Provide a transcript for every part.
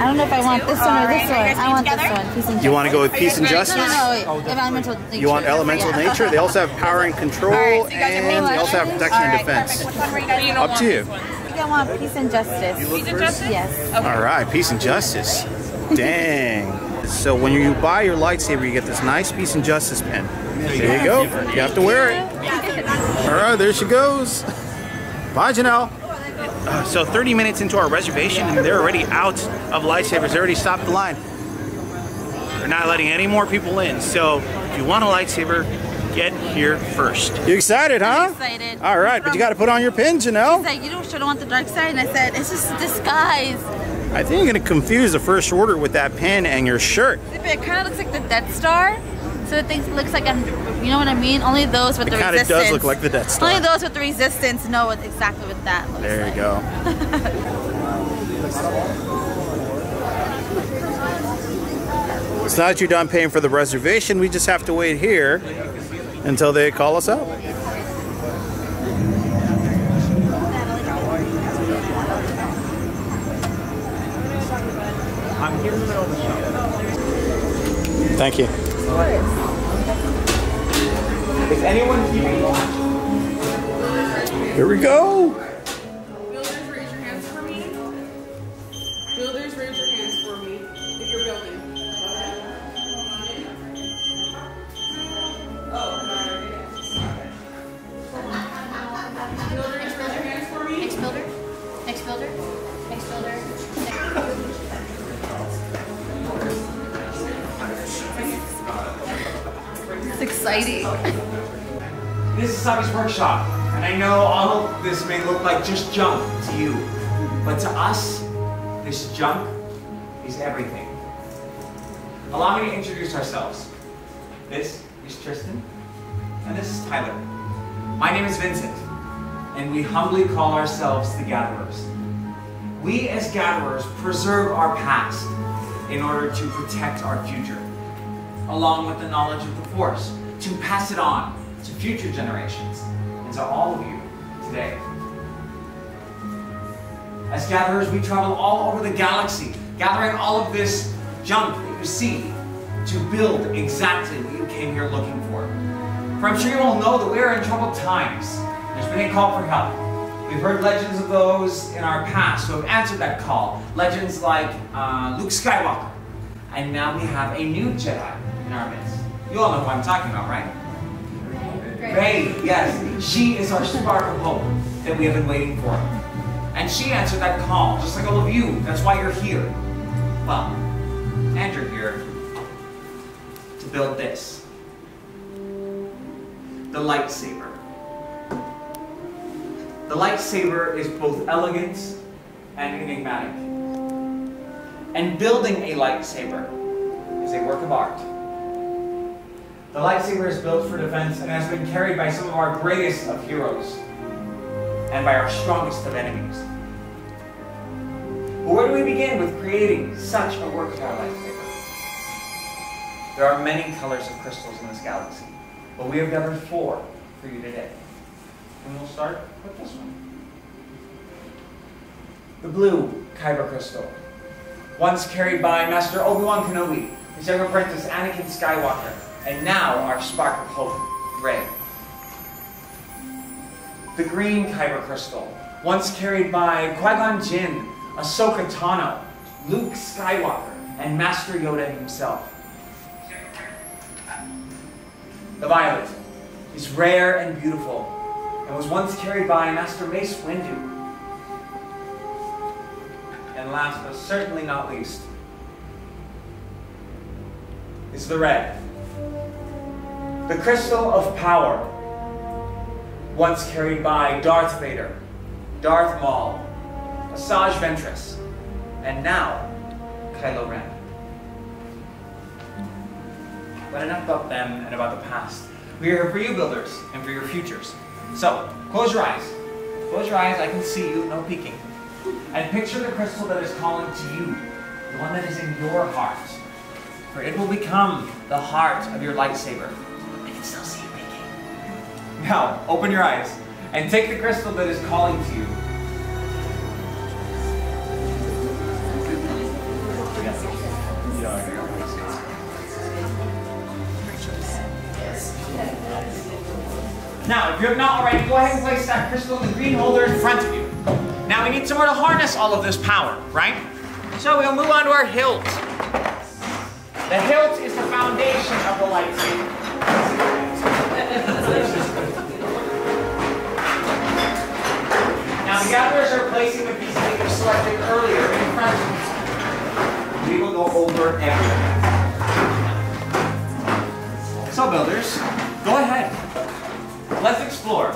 I don't know if I want this one or this one. I want this one. Peace and justice. You want to go with peace and justice? No, wait. Elemental nature. You want elemental nature? They also have power and control, and they also have protection and defense. Up to you. I think I want peace and justice. Peace and justice? Yes. Okay. All right, peace and justice. Dang. So when you buy your lightsaber, you get this nice peace and justice pin. There you go. You have to wear it. All right, there she goes. Bye, Janelle. So 30 minutes into our reservation, and they're already out of lightsabers. They already stopped the line. They're not letting any more people in. So if you want a lightsaber, get here first. You excited, huh? I'm excited. All right, but you got to put on your pin, Janelle. He's like, you don't want the dark side, and I said, it's just a disguise. I think you're going to confuse the First Order with that pin and your shirt. It kind of looks like the Death Star, so it looks like you know what I mean? Only those with the resistance. It kind of does look like the Death Star. Only those with the resistance know exactly what that looks like. There you go. It's not that you're done paying for the reservation. We just have to wait here until they call us out. I'm here in the middle of the shop. Thank you. Is anyone keeping watch? Here we go. Builders, raise your hands for me. Builders, raise your hands for me if you're building. Builders, raise your hands for me. Next builder. Next builder. Next builder. It's exciting. This is Savi's workshop, and I know all of this may look like just junk to you, but to us, this junk is everything. Allow me to introduce ourselves. This is Tristan, and this is Tyler. My name is Vincent, and we humbly call ourselves the Gatherers. We as Gatherers preserve our past in order to protect our future, along with the knowledge of the Force, to pass it on to future generations, and to all of you today. As Gatherers, we travel all over the galaxy, gathering all of this junk that you see to build exactly what you came here looking for. For I'm sure you all know that we are in troubled times. There's been a call for help. We've heard legends of those in our past who have answered that call. Legends like Luke Skywalker. And now we have a new Jedi in our midst. You all know who I'm talking about, right? Rey, yes. She is our spark of hope that we have been waiting for. And she answered that call, just like all of you. That's why you're here. Well, and you're here to build this. The lightsaber. The lightsaber is both elegant and enigmatic. And building a lightsaber is a work of art. The lightsaber is built for defense and has been carried by some of our greatest of heroes and by our strongest of enemies. But where do we begin with creating such a work of our lightsaber? There are many colors of crystals in this galaxy, but we have gathered 4 for you today. And we'll start with this one. The blue Kyber crystal. Once carried by Master Obi-Wan Kenobi, his young apprentice Anakin Skywalker, and now our spark of hope, Rey. The green Kyber crystal, once carried by Qui-Gon Jinn, Ahsoka Tano, Luke Skywalker, and Master Yoda himself. The violet is rare and beautiful, and was once carried by Master Mace Windu. And last but certainly not least, is the red. The crystal of power, once carried by Darth Vader, Darth Maul, Asajj Ventress, and now Kylo Ren. But enough about them and about the past. We are here for you, builders, and for your futures. So, close your eyes. Close your eyes, I can see you, no peeking. And picture the crystal that is calling to you, the one that is in your heart. For it will become the heart of your lightsaber. I can still see you peeking. Now, open your eyes and take the crystal that is calling to you. if you have not already, go ahead and place that crystal in the green holder in front of you. Now we need somewhere to harness all of this power, right? So we'll move on to our hilt. The hilt is the foundation of the lightsaber. Now the gatherers are placing the pieces that you selected earlier in front of you. We will go over everything. So builders, go ahead. Let's explore.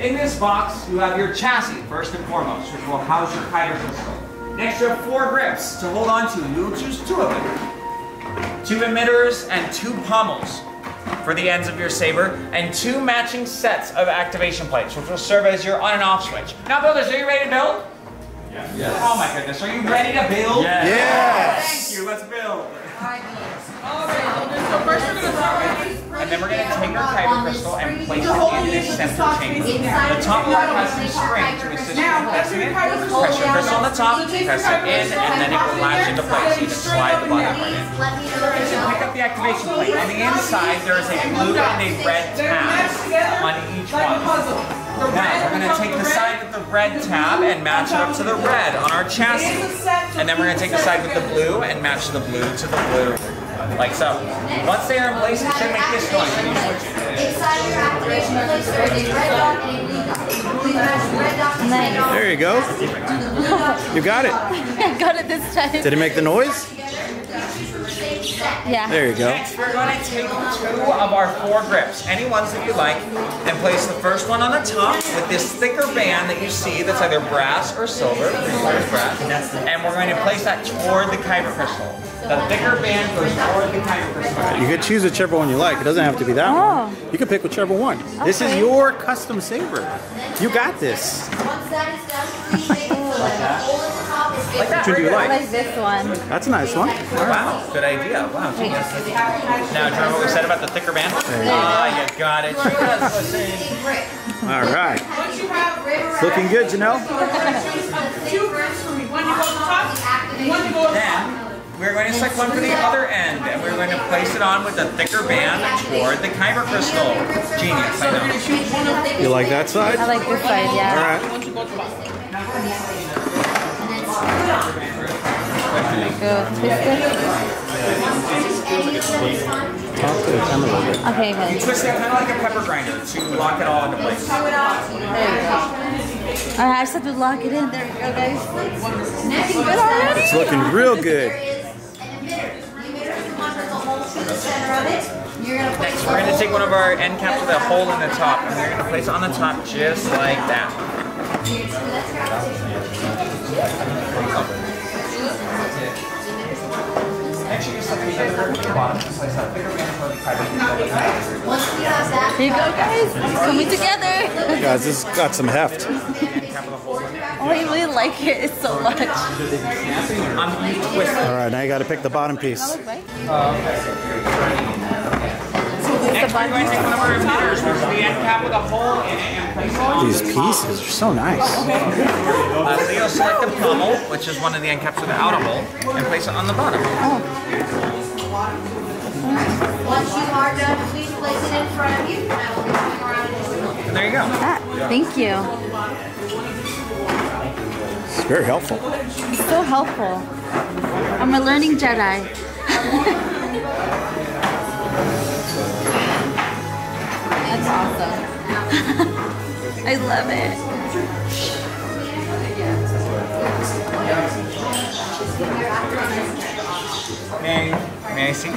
In this box, you have your chassis, first and foremost, which will house your kyber crystal. Next, you have 4 grips to hold on to. You will choose 2 of them. 2 emitters and 2 pommels for the ends of your saber, and 2 matching sets of activation plates, which will serve as your on and off switch. Now, builders, are you ready to build? Yes. Oh my goodness, are you ready to build? Yes. Yes. Thank you, let's build. So first we're gonna start with And then we're going to take our kyber crystal and place it in this center chamber. The top part has some spring to assist you in pressing it. Press your crystal on the top, press it in, and then it will latch into place. You just slide the bottom part in. So pick up the activation plate. On the inside, there is a blue and a red tab on each one. Now, we're going to take the side with the red tab and match it up to the red on our chassis. And then we're going to take the side with the blue and match the blue to the blue. Like so. Once they are in place, it should make this noise when you switch it. Inside your activation place, there is a red dot and a blue dot. The blue match red dot. Nice. There you go. You got it. I got it this time. Did it make the noise? Yeah. There you go. Next, we're going to take 2 of our 4 grips, any ones that you like, and place the first one on the top with this thicker band that you see that's either brass or silver. Brass. And we're going to place that toward the kyber crystal. The thicker band goes toward the kyber crystal. You could choose whichever one you like. It doesn't have to be that one. You can pick whichever one. Okay. This is your custom saber. You got this. Once that is done, please make it so that the hole at the top is Which one do you I like? like this one. That's a nice one. Wow, good idea. Wow, genius. Now, do you remember what we said about the thicker band? Ah, you got it. All right. once you have It's looking good, Janelle. 2 grips for me. One to go on the top, and one to go on the Then, bottom. we're going to select one for the other end, and we're going to place it on with the thicker band toward the kyber crystal. Genius, I know. You like that side? I like this side, All yeah. right. Once you go to the bottom. Go twist it. Okay, good. Twist it kind of like a pepper grinder to lock it all into place. There you go. Alright, I just have to lock it in. There we go, guys. Looking good already. It's looking real good. Next, we're going to take one of our end caps with a hole in the top, and we're going to place it on the top just like that. Next, you just have the other grip at the bottom, just place that bigger band toward the kyber crystal. Here you go, guys. It's coming together. Guys, this has got some heft. Oh, I really like it. It's so much. All right, now you got to pick the bottom piece. Next, we're going to take one of our emitters, which is the end cap with a hole in it, and place it on. These pieces are so nice. Leo, select the pommel, which is one of the end caps with the outer hole, and place it on the bottom. Once you are done, please place it in front of you, and I will be coming around in just a moment. And there you go. Thank you. It's very helpful. It's so helpful. I'm a learning Jedi. That's awesome. I love it. May I see?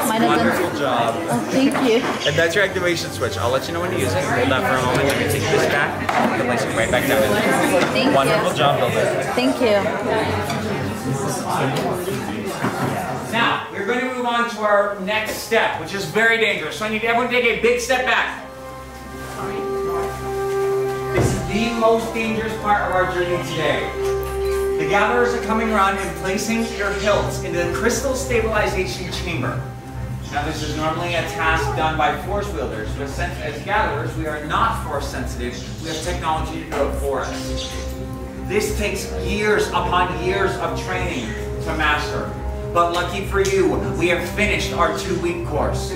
Mine doesn't. Wonderful job. Oh, thank you. And that's your activation switch. I'll let you know when to use it. Hold that for a moment. You can take this back and place it right back down in there. Thank Wonderful you. job, Builder. Thank you. Now, we're going to move on to our next step, which is very dangerous. So I need everyone to take a big step back. This is the most dangerous part of our journey today. The gatherers are coming around and placing your hilts into the crystal stabilization chamber. Now, this is normally a task done by force wielders, but since as gatherers we are not force sensitive, we have technology to do it for us. This takes years upon years of training to master. But lucky for you, we have finished our 2-week course.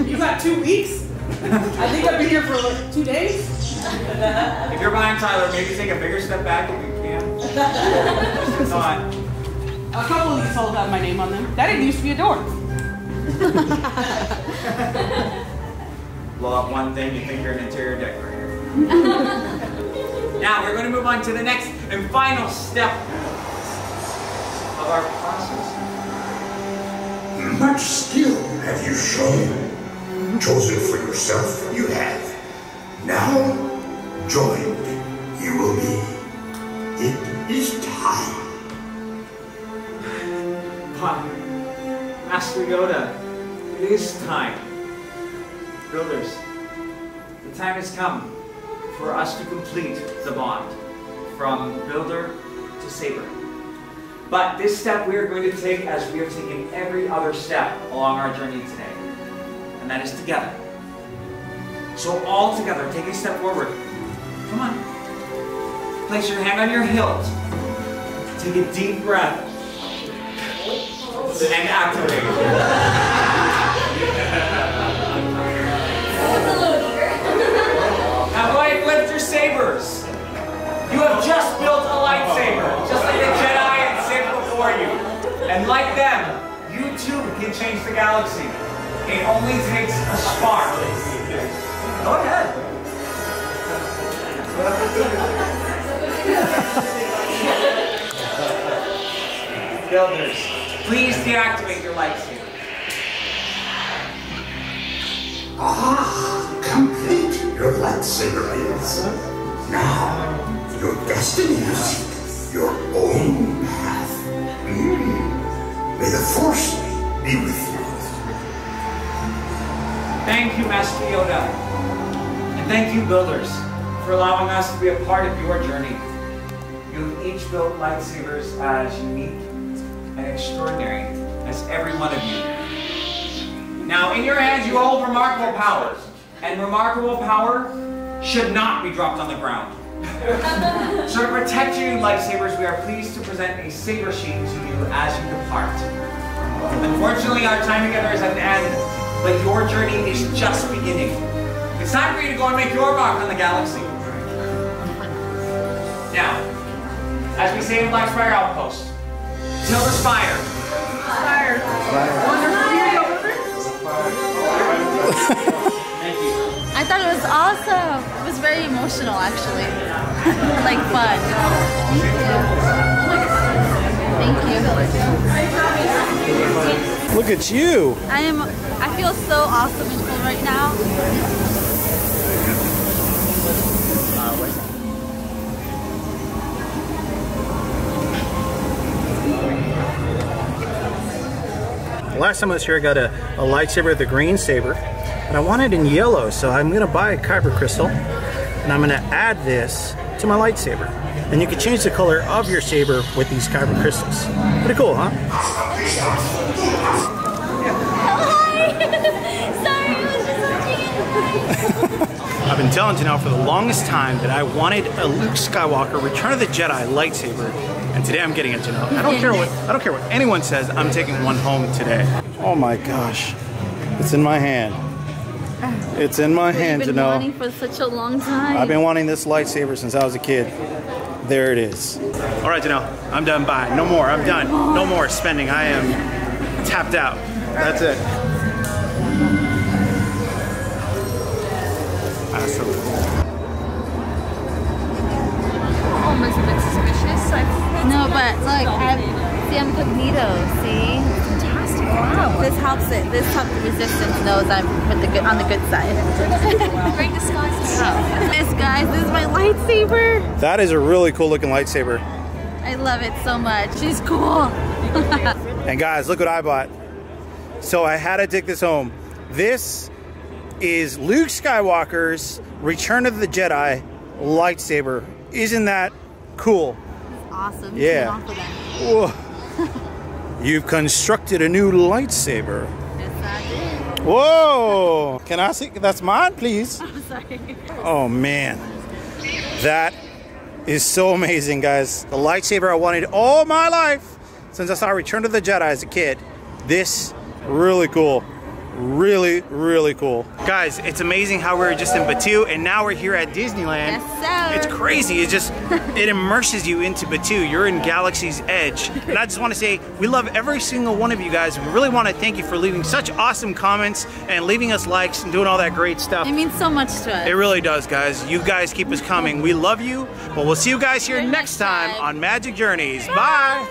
You got 2 weeks? I think I've been here for like 2 days. If you're behind Tyler, maybe take a bigger step back if you can. Just a thought. A couple of these holes have my name on them. That didn't used to be a door. Blow up one thing, you think you're an interior decorator. Now we're going to move on to the next and final step of our process. Much skill have you shown. Chosen for yourself, you have. Now, joined you will be. It is time. But, Master Yoda, it is time. Builders, the time has come for us to complete the bond from builder to saber. But this step we are going to take as we have taken every other step along our journey today, and that is together. So all together, take a step forward. Come on. Place your hand on your hilt. Take a deep breath. And activate. Now go ahead and lift your sabers. You have just built a lightsaber, just like the Jedi and Sith before you. And like them, you too can change the galaxy. It only takes a spark. Go ahead. Builders, please deactivate your lightsaber. Ah, complete your lightsaber is. Now, your destiny is your own path. May the Force be with you. Thank you, Master Yoda. And thank you, Builders, for allowing us to be a part of your journey. You've each built lightsabers as unique and extraordinary as every one of you. Now, in your hands, you hold remarkable powers. And remarkable power should not be dropped on the ground. So to protect your lightsabers, we are pleased to present a saber sheet to you as you depart. Unfortunately, our time together is at an end, but your journey is just beginning. It's time for you to go and make your mark on the galaxy. Now, as we say in Black Spire Outpost, till the spire. Fire. Thank you. I thought it was awesome. It was very emotional, actually. Like fun. Thank you. Look at you. I feel so awesome and cool right now. Last time I was here, I got a lightsaber, the green saber, and I want it in yellow, so I'm gonna buy a kyber crystal, and I'm gonna add this to my lightsaber. And you can change the color of your saber with these kyber crystals. Pretty cool, huh? Sorry, I was just watching it. I've been telling Janelle for the longest time that I wanted a Luke Skywalker Return of the Jedi lightsaber, and today I'm getting it, Janelle. I don't care what anyone says. I'm taking one home today. Oh my gosh, it's in my hand. It's in my hand, You've been Janelle. wanting for such a long time. I've been wanting this lightsaber since I was a kid. There it is. All right, Janelle, I'm done buying. No more. I'm done. No more spending. I am tapped out. That's it. Almost a bit suspicious. No, but look, I'm incognito. See, fantastic! Wow, this helps it. This helps the resistance knows I'm with the good on the good side. Great disguise. This guys, this is my lightsaber. That is a really cool looking lightsaber. I love it so much. She's cool. And guys, look what I bought. So I had to take this home. This is Luke Skywalker's Return of the Jedi lightsaber. Isn't that cool? Awesome. Yeah. Whoa. You've constructed a new lightsaber. Yes, I did. Whoa! Can I see? That's mine, please. I'm sorry. Oh man, that is so amazing, guys. The lightsaber I wanted all my life since I saw Return of the Jedi as a kid. This, really cool. Really, really cool. Guys, it's amazing how we were just in Batuu and now we're here at Disneyland. Yes, sir. It's crazy. It just, it immerses you into Batuu. You're in Galaxy's Edge. And I just want to say, we love every single one of you guys. We really want to thank you for leaving such awesome comments and leaving us likes and doing all that great stuff. It means so much to us. It really does, guys. You guys keep us coming. We love you. But we'll see you guys here next time on Magic Journeys. Bye.